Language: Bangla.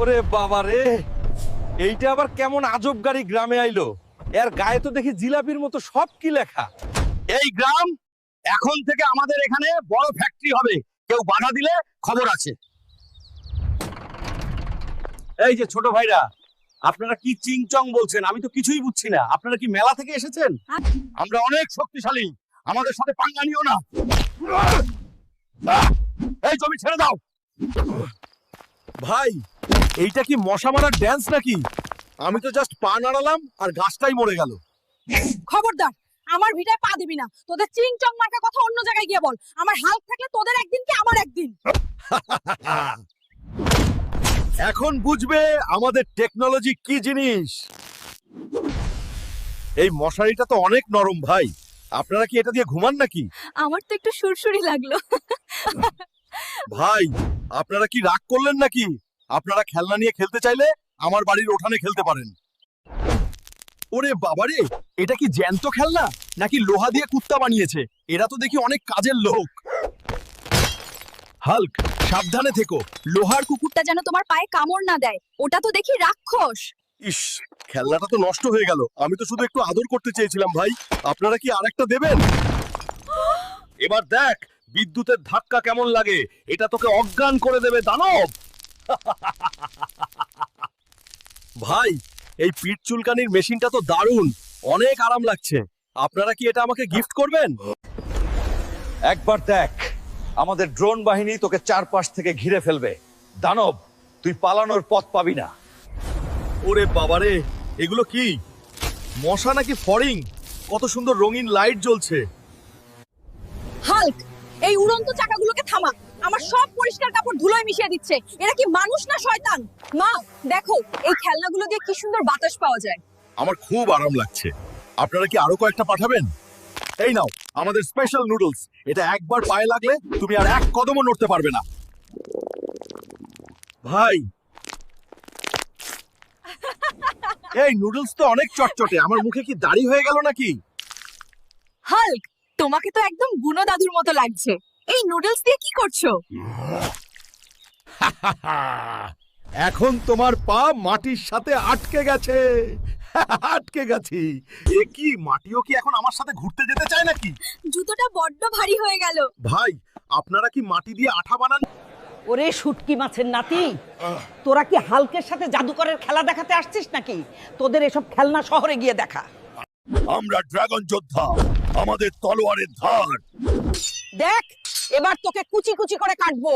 ওরে বাবা রে, এইটা আবার কেমন আজব গাড়ি গ্রামে আইলো? এর গায়ে তো দেখি জিলাপির মতো সব কি লেখা। এই গ্রাম এখন থেকে আমাদের এখানে বড় ফ্যাক্টরি হবে, কেউ বাধা দিলে খবর আছে। এই যে ছোট ভাইরা, আপনারা কি চিংচং বলছেন? আমি তো কিছুই বুঝছি না। আপনারা কি মেলা থেকে এসেছেন? আমরা অনেক শক্তিশালী, আমাদের সাথে পাঙ্গা নিও না। এই জমি ছেড়ে দাও। ভাই, এইটা কি মশা মারার ড্যান্স নাকি? আমি তো জাস্ট পা নাড়ালাম আর গাছটাই মরে গেল। খবরদার, আমার ভিটায় পা দিবি না। তোদের চিংচং মার্কা কথা অন্য জায়গায় গিয়ে বল। আমার হাল্ক থাকলে তোদের একদিন কি আমার একদিন। এখন বুঝবে আমাদের টেকনোলজি কি জিনিস। এই মশারিটা তো অনেক নরম ভাই, আপনারা কি এটা দিয়ে ঘুমান নাকি? আমার তো একটু সুরসুরি লাগলো। ভাই, আপনারা কি রাগ করলেন নাকি? আপনারা খেলনা নিয়ে খেলতে চাইলে আমার বাড়ির উঠানে খেলতে পারেন। ওরে বাবারে, এটা কি জ্যান্ত খেলনা নাকি লোহা দিয়ে কুত্তা বানিয়েছে? এরা তো দেখি অনেক কাজের লোক। হাল্ক, সাবধানে থেকো, লোহার কুকুর। কুকুরটা যেন তোমার পায়ে কামড় না দেয়, ওটা তো দেখি রাক্ষস। ইস, খেলনাটা তো নষ্ট হয়ে গেল। আমি তো শুধু একটু আদর করতে চেয়েছিলাম ভাই। আপনারা কি আরেকটা দেবেন? এবার দেখ বিদ্যুতের ধাক্কা কেমন লাগে। এটা তোকে অজ্ঞান করে দেবে দানব। ভাই, এই পিঠ চুলকানির মেশিনটা তো দারুণ, অনেক আরাম লাগছে। আপনারা কি এটা আমাকে গিফট করবেন? একবার দেখ, আমাদের ড্রোন বাহিনী তোকে চারপাশ থেকে ঘিরে ফেলবে। দানব, তুই পালানোর পথ পাবি না। ওরে বাবারে, এগুলো কি মশা নাকি ফড়িং? কত সুন্দর রঙিন লাইট জ্বলছে। হাল্ক, এই উড়ন্ত চাকাগুলোকে থামা। আমার সব পরিষ্কার কাপড় ধুলোয় মিশিয়ে দিচ্ছে। এরা কি মানুষ না শয়তান? মা, দেখো এই খেলনাগুলো দিয়ে কি সুন্দর বাতাস পাওয়া যায়। আমার খুব আরাম লাগছে। আপনারা কি আরো কয়েকটা পাঠাবেন? এই নাও আমাদের স্পেশাল নুডলস। এটা একবার পায়ে লাগলে তুমি আর এক কদমও নড়তে পারবে না। ভাই, এই নুডলস তো অনেক চটচটে। আমার মুখে কি দাড়ি হয়ে গেল নাকি? হাল্ক, তোমাকে তো একদম বুনো দাদুর মতো লাগছে। এই নুডলস দিয়ে কি করছো? এখন তোমার পা মাটির সাথে আটকে গেছে। আটকে গেছি। এ কি, মাটিও কি এখন আমার সাথে ঘুরতে যেতে চায় নাকি? জুতোটা বড্ড ভারী হয়ে গেল। ভাই, আপনারা কি মাটি দিয়ে আঠা বানান? ওরে শুটকি মাছের নাতি, তোরা কি হালকের সাথে জাদুকরের খেলা দেখাতে আসছিস নাকি? তোদের এসব খেলনা শহরে গিয়ে দেখা। আমরা ড্রাগন যোদ্ধা, আমাদের তলোয়ারের ধার। দেখ, এবার তোকে কুচি কুচি করে কাটবো।